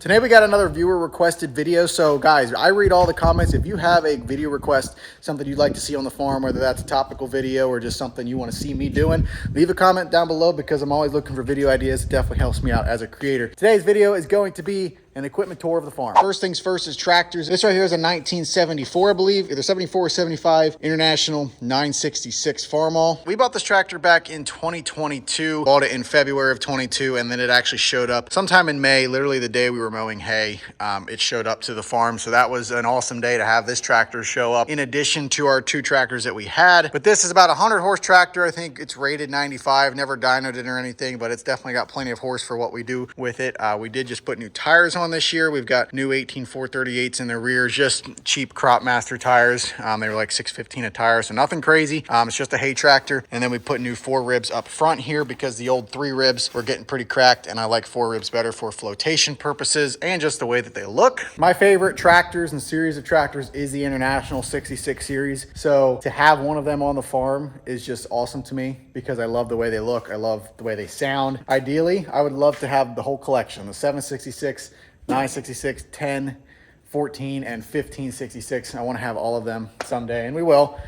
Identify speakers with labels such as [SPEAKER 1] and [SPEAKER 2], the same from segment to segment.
[SPEAKER 1] Today we got another viewer requested video. So guys, I read all the comments. If you have a video request, something you'd like to see on the farm, whether that's a topical video or just something you want to see me doing, leave a comment down below because I'm always looking for video ideas. It definitely helps me out as a creator. Today's video is going to be an equipment tour of the farm. First things first is tractors. This right here is a 1974, I believe, either 74 or 75 International 966 Farmall. We bought this tractor back in 2022, bought it in February of 22, and then it actually showed up sometime in May, literally the day we were mowing hay. It showed up to the farm, so that was an awesome day to have this tractor show up in addition to our two tractors that we had. But this is about a 100 horse tractor. I think it's rated 95, never dynoed it or anything, but it's definitely got plenty of horse for what we do with it. We did just put new tires on this year. We've got new 18 438s in the rear, just cheap Crop Master tires. They were like $6.15 a tire, so nothing crazy. It's just a hay tractor. And then we put new 4 ribs up front here because the old 3 ribs were getting pretty cracked, and I like 4 ribs better for flotation purposes and just the way that they look. My favorite tractors and series of tractors is the International 66 series. So to have one of them on the farm is just awesome to me because I love the way they look. I love the way they sound. Ideally, I would love to have the whole collection, the 766, 966, 10, 14, and 1566. I want to have all of them someday, and we will.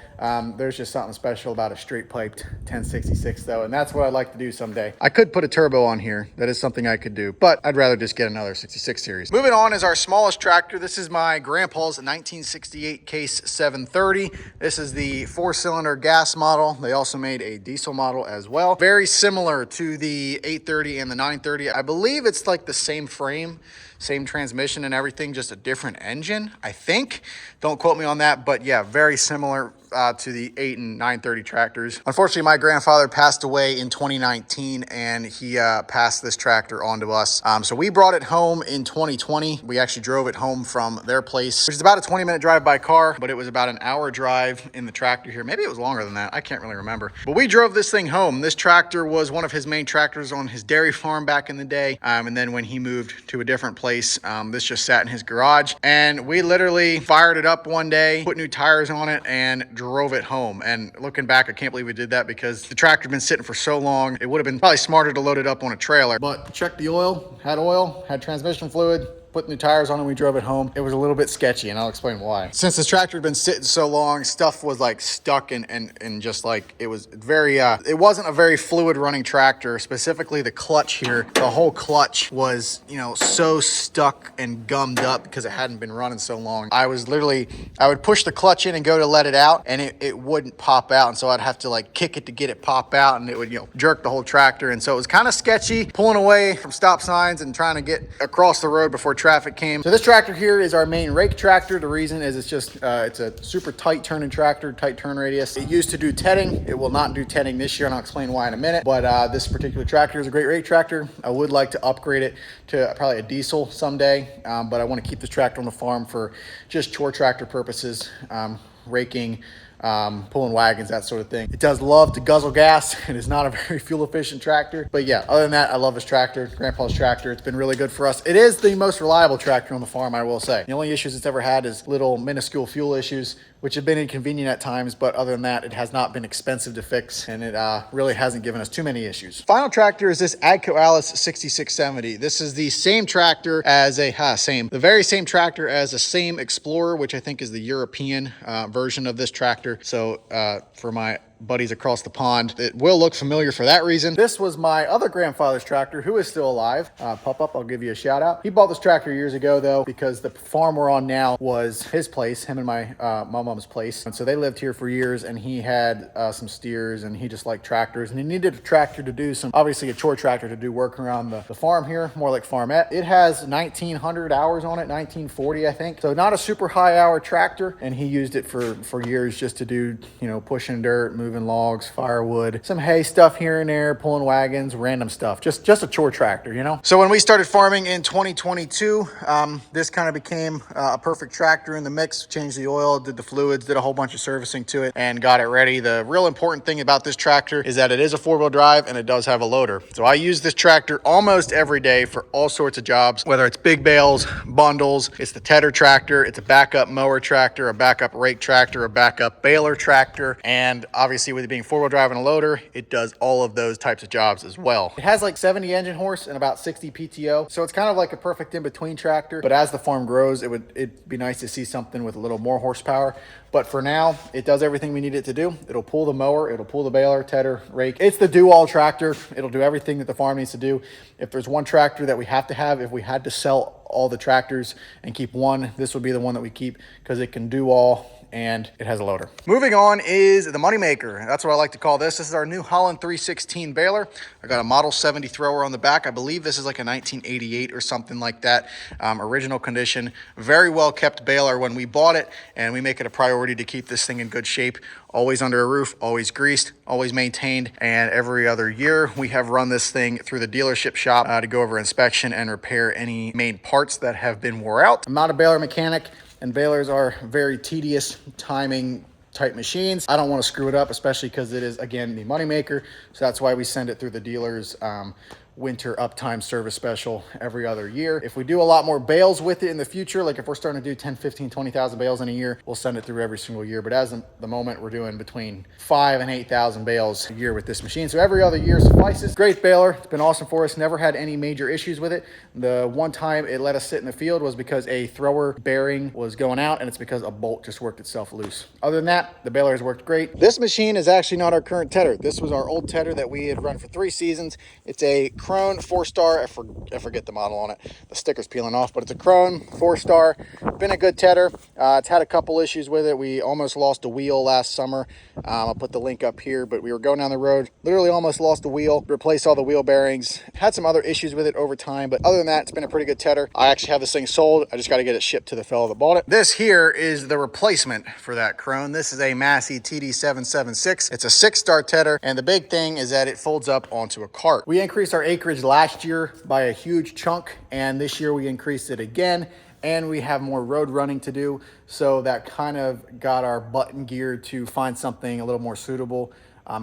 [SPEAKER 1] There's just something special about a straight piped 1066 though, and that's what I'd like to do someday. I could put a turbo on here. That is something I could do, but I'd rather just get another 66 series. Moving on is our smallest tractor. This is my grandpa's 1968 Case 730. This is the 4-cylinder gas model. They also made a diesel model as well. Very similar to the 830 and the 930. I believe it's like the same frame, same transmission and everything, just a different engine, I think. Don't quote me on that, but yeah, very similar to the 8 and 930 tractors. Unfortunately, my grandfather passed away in 2019, and he passed this tractor on to us. So we brought it home in 2020. We actually drove it home from their place, which is about a 20-minute drive by car, but it was about an hour drive in the tractor here. Maybe it was longer than that. I can't really remember. But we drove this thing home. This tractor was one of his main tractors on his dairy farm back in the day. And then when he moved to a different place, this just sat in his garage. And we literally fired it up one day, put new tires on it, and drove it home. And looking back, I can't believe we did that because the tractor had been sitting for so long. It would have been probably smarter to load it up on a trailer. But check the oil, had transmission fluid, put new tires on it, we drove it home. It was a little bit sketchy, and I'll explain why. Since this tractor had been sitting so long, stuff was like stuck and just like, it was very, it wasn't a very fluid running tractor. Specifically the clutch here, the whole clutch was, you know, so stuck and gummed up because it hadn't been running so long. I would push the clutch in and go to let it out, and it wouldn't pop out. And so I'd have to like kick it to get it pop out, and it would, you know, jerk the whole tractor. And so it was kind of sketchy pulling away from stop signs and trying to get across the road before traffic came. So this tractor here is our main rake tractor. The reason is it's just, it's a super tight turning tractor, tight turn radius. It used to do tedding. It will not do tedding this year, and I'll explain why in a minute. But this particular tractor is a great rake tractor. I would like to upgrade it to probably a diesel someday, but I want to keep this tractor on the farm for just chore tractor purposes, raking, pulling wagons, that sort of thing. It does love to guzzle gas. It is not a very fuel efficient tractor, but yeah, other than that, I love this tractor, grandpa's tractor. It's been really good for us. It is the most reliable tractor on the farm, I will say. The only issues it's ever had is little minuscule fuel issues, which have been inconvenient at times, but other than that, it has not been expensive to fix, and it really hasn't given us too many issues. Final tractor is this AGCO Allis 6670. This is the same tractor as the very same tractor as the same Explorer, which I think is the European version of this tractor. So for my buddies across the pond, it will look familiar for that reason. This was my other grandfather's tractor, who is still alive. Pop up, I'll give you a shout out. He bought this tractor years ago though, because the farm we're on now was his place, him and my mom's place. And so they lived here for years, and he had some steers, and he just liked tractors, and he needed a tractor to do some, obviously a chore tractor to do work around the farm here, more like farmette. It has 1900 hours on it, 1940 I think. So not a super high hour tractor, and he used it for years just to do, you know, pushing dirt, moving logs, firewood, some hay stuff here and there, pulling wagons, random stuff, just a chore tractor, you know. So when we started farming in 2022, this kind of became a perfect tractor in the mix. Changed the oil, did the fluids, did a whole bunch of servicing to it, and got it ready. The real important thing about this tractor is that it is a 4-wheel drive, and it does have a loader. So I use this tractor almost every day for all sorts of jobs, whether it's big bales, bundles. It's the Teddor tractor, it's a backup mower tractor, a backup rake tractor, a backup baler tractor, and obviously obviously with it being four-wheel drive and a loader, it does all of those types of jobs as well. It has like 70 engine horse and about 60 PTO. So it's kind of like a perfect in-between tractor. But as the farm grows, it'd be nice to see something with a little more horsepower. But for now, it does everything we need it to do. It'll pull the mower, it'll pull the baler, tedder, rake. It's the do-all tractor. It'll do everything that the farm needs to do. If there's one tractor that we have to have, if we had to sell all the tractors and keep one, this would be the one that we keep because it can do all and it has a loader. Moving on is the moneymaker. That's what I like to call this. This is our new Holland 316 baler. I got a Model 70 thrower on the back. I believe this is like a 1988 or something like that. Original condition, very well kept baler when we bought it, and we make it a priority to keep this thing in good shape. Always under a roof, always greased, always maintained, and every other year we have run this thing through the dealership shop to go over inspection and repair any main parts that have been wore out. I'm not a baler mechanic, and balers are very tedious timing type machines. I don't want to screw it up, especially because it is, again, the moneymaker. So that's why we send it through the dealer's winter uptime service special every other year. If we do a lot more bales with it in the future, like if we're starting to do 10, 15, 20,000 bales in a year, we'll send it through every single year. But as of the moment, we're doing between 5,000 and 8,000 bales a year with this machine. So every other year suffices. Great baler. It's been awesome for us. Never had any major issues with it. The one time it let us sit in the field was because a thrower bearing was going out, and it's because a bolt just worked itself loose. Other than that, the baler has worked great. This machine is actually not our current tedder. This was our old tedder that we had run for 3 seasons. It's a Krone 4-star. I forget the model on it. The sticker's peeling off, but it's a Krone 4-star. Been a good tedder. It's had a couple issues with it. We almost lost a wheel last summer. I'll put the link up here, but we were going down the road, literally almost lost a wheel, replaced all the wheel bearings. Had some other issues with it over time, but other than that, it's been a pretty good tedder. I actually have this thing sold. I just got to get it shipped to the fellow that bought it. This here is the replacement for that Krone. This is a Massey TD776. It's a 6-star tedder, and the big thing is that it folds up onto a cart. We increased our acreage last year by a huge chunk, and this year we increased it again, and we have more road running to do. So that kind of got our butt in gear to find something a little more suitable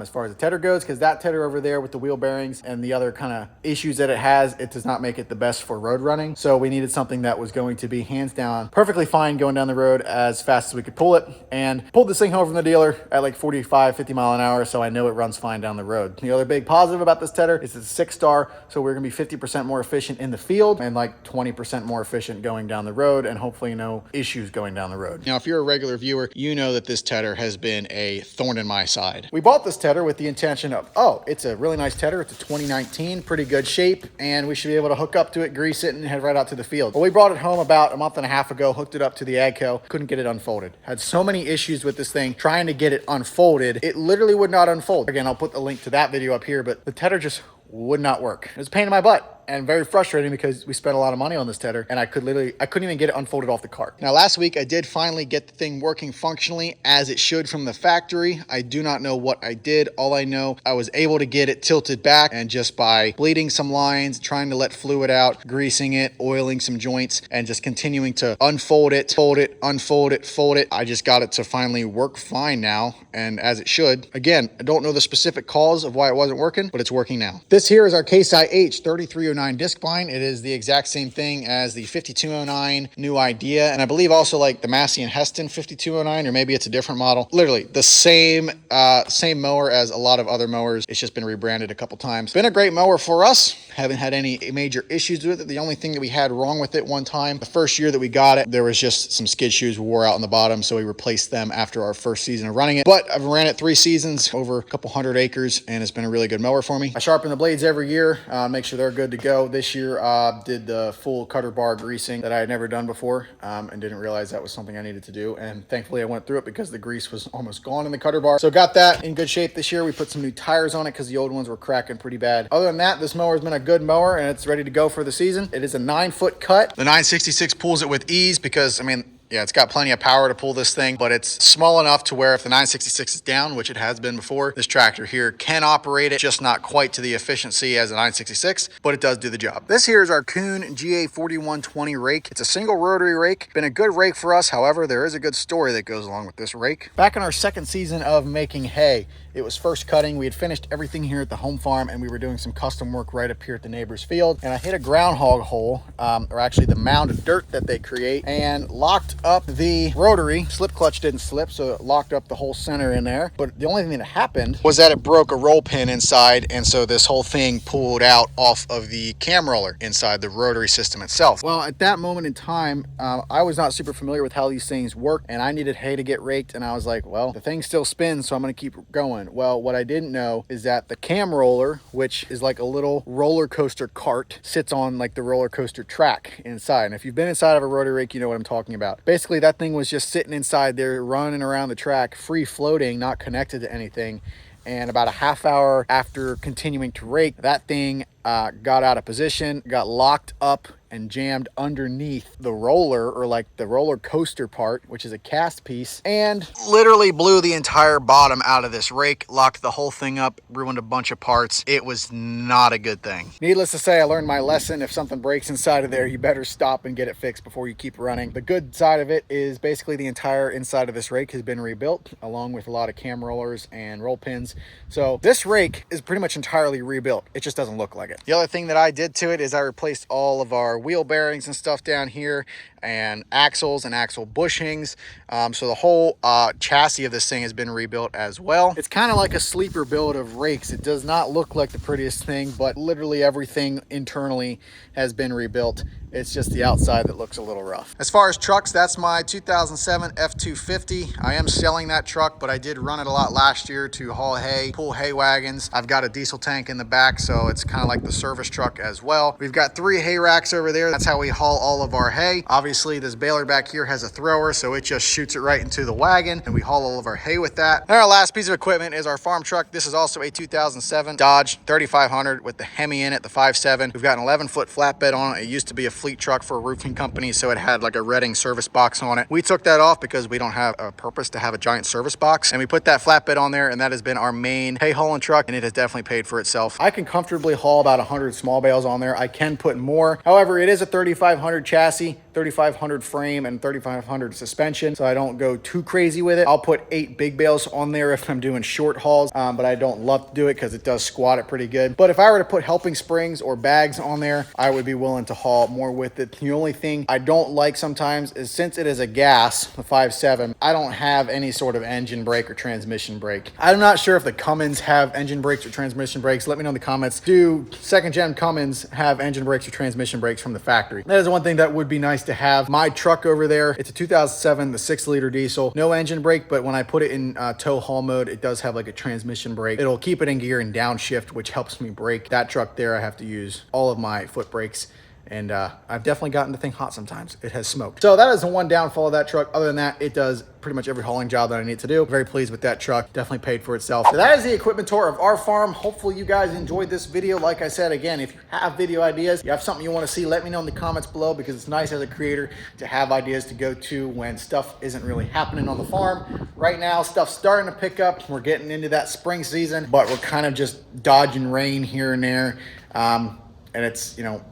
[SPEAKER 1] as far as the tedder goes, because that tedder over there with the wheel bearings and the other kind of issues that it has, it does not make it the best for road running. So we needed something that was going to be hands down perfectly fine going down the road as fast as we could pull it, and pulled this thing home from the dealer at like 45, 50 mile an hour. So I know it runs fine down the road. The other big positive about this tedder is it's a 6-star. So we're going to be 50% more efficient in the field and like 20% more efficient going down the road, and hopefully no issues going down the road. Now, if you're a regular viewer, you know that this tedder has been a thorn in my side. We bought this tedder with the intention of, oh, it's a really nice tedder. It's a 2019, pretty good shape, and we should be able to hook up to it, grease it, and head right out to the field. Well, we brought it home about a month and a half ago, hooked it up to the AGCO, couldn't get it unfolded. Had so many issues with this thing trying to get it unfolded. It literally would not unfold. Again, I'll put the link to that video up here, but the tedder just would not work. It was a pain in my butt and very frustrating because we spent a lot of money on this tedder, and I couldn't even get it unfolded off the cart. Now, last week I did finally get the thing working functionally as it should from the factory. I do not know what I did. All I know, I was able to get it tilted back, and just by bleeding some lines, trying to let fluid out, greasing it, oiling some joints, and just continuing to unfold it, fold it, unfold it, fold it, I just got it to finally work fine now, and as it should. Again, I don't know the specific cause of why it wasn't working, but it's working now. This here is our Case IH 3309 Discbine. It is the exact same thing as the 5209 new idea, and I believe also like the Massey and Heston 5209, or maybe it's a different model. Literally the same mower as a lot of other mowers. It's just been rebranded a couple times. Been a great mower for us. Haven't had any major issues with it. The only thing that we had wrong with it one time, the first year that we got it, there was just some skid shoes wore out on the bottom, so we replaced them after our first season of running it. But I've ran it 3 seasons, over a couple hundred acres, and it's been a really good mower for me. I sharpen the blades every year, make sure they're good to go. This year did the full cutter bar greasing that I had never done before, and didn't realize that was something I needed to do, and thankfully I went through it because the grease was almost gone in the cutter bar. So got that in good shape this year. We put some new tires on it because the old ones were cracking pretty bad. Other than that, this mower has been a good mower, and it's ready to go for the season. It is a 9-foot cut. The 966 pulls it with ease because, I mean, yeah, it's got plenty of power to pull this thing, but it's small enough to where if the 966 is down, which it has been before, this tractor here can operate it, just not quite to the efficiency as a 966, but it does do the job. This here is our Kuhn GA4120 rake. It's a single rotary rake. Been a good rake for us. However, there is a good story that goes along with this rake. Back in our second season of making hay, it was first cutting. We had finished everything here at the home farm, and we were doing some custom work right up here at the neighbor's field, and I hit a groundhog hole, or actually the mound of dirt that they create, and locked up the rotary. Slip clutch didn't slip, so it locked up the whole center in there. But the only thing that happened was that it broke a roll pin inside, and so this whole thing pulled out off of the cam roller inside the rotary system itself. Well, at that moment in time, I was not super familiar with how these things work, and I needed hay to get raked, and I was like, well, the thing still spins, so I'm gonna keep going. Well, what I didn't know is that the cam roller, which is like a little roller coaster cart, sits on like the roller coaster track inside. And if you've been inside of a rotary rake, you know what I'm talking about. Basically, that thing was just sitting inside there, running around the track, free floating, not connected to anything. And about a half hour after continuing to rake, that thing got out of position, got locked up and jammed underneath the roller, or like the roller coaster part, which is a cast piece, and literally blew the entire bottom out of this rake, locked the whole thing up, ruined a bunch of parts. It was not a good thing. Needless to say, I learned my lesson. If something breaks inside of there, you better stop and get it fixed before you keep running. The good side of it is basically the entire inside of this rake has been rebuilt, along with a lot of cam rollers and roll pins. So this rake is pretty much entirely rebuilt. It just doesn't look like it. The other thing that I did to it is I replaced all of our wheel bearings and stuff down here, and axles and axle bushings. So the whole chassis of this thing has been rebuilt as well. It's kind of like a sleeper build of rakes. It does not look like the prettiest thing, but literally everything internally has been rebuilt. It's just the outside that looks a little rough. As far as trucks, that's my 2007 F250. I am selling that truck, but I did run it a lot last year to haul hay, pull hay wagons. I've got a diesel tank in the back, so it's kind of like the service truck as well. We've got 3 hay racks over there. That's how we haul all of our hay. Obviously, this baler back here has a thrower, so it just shoots it right into the wagon, and we haul all of our hay with that. And our last piece of equipment is our farm truck. This is also a 2007 Dodge 3500 with the Hemi in it, the 5.7. We've got an 11-foot flatbed on it. It used to be a fleet truck for a roofing company, so it had like a Redding service box on it. We took that off because we don't have a purpose to have a giant service box, and we put that flatbed on there, and that has been our main hay hauling truck, and it has definitely paid for itself. I can comfortably haul about 100 small bales on there. I can put more. However, it is a 3500 chassis, 3500 frame, and 3500 suspension, so I don't go too crazy with it. I'll put 8 big bales on there if I'm doing short hauls, but I don't love to do it because it does squat it pretty good. But if I were to put helping springs or bags on there, I would be willing to haul more with it. The only thing I don't like sometimes is, since it is a gas, the 5.7, I don't have any sort of engine brake or transmission brake. I'm not sure if the Cummins have engine brakes or transmission brakes. Let me know in the comments. Do second gen Cummins have engine brakes or transmission brakes from the factory? That is one thing that would be nice to have. My truck over there, it's a 2007, the 6-liter diesel, no engine brake, but when I put it in tow haul mode, it does have like a transmission brake. It'll keep it in gear and downshift, which helps me brake. That truck there, I have to use all of my foot brakes, and I've definitely gotten the thing hot sometimes. It has smoked. So that is the one downfall of that truck. Other than that, it does pretty much every hauling job that I need to do. Very pleased with that truck. Definitely paid for itself. So that is the equipment tour of our farm. Hopefully you guys enjoyed this video. Like I said, again, if you have video ideas, you have something you want to see, let me know in the comments below, because it's nice as a creator to have ideas to go to when stuff isn't really happening on the farm. Right now, stuff's starting to pick up. We're getting into that spring season, but we're kind of just dodging rain here and there. And it's, you know,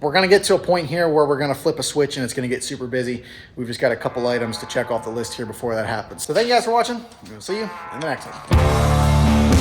[SPEAKER 1] we're going to get to a point here where we're going to flip a switch and it's going to get super busy. We've just got a couple items to check off the list here before that happens. So thank you guys for watching. We'll see you in the next one.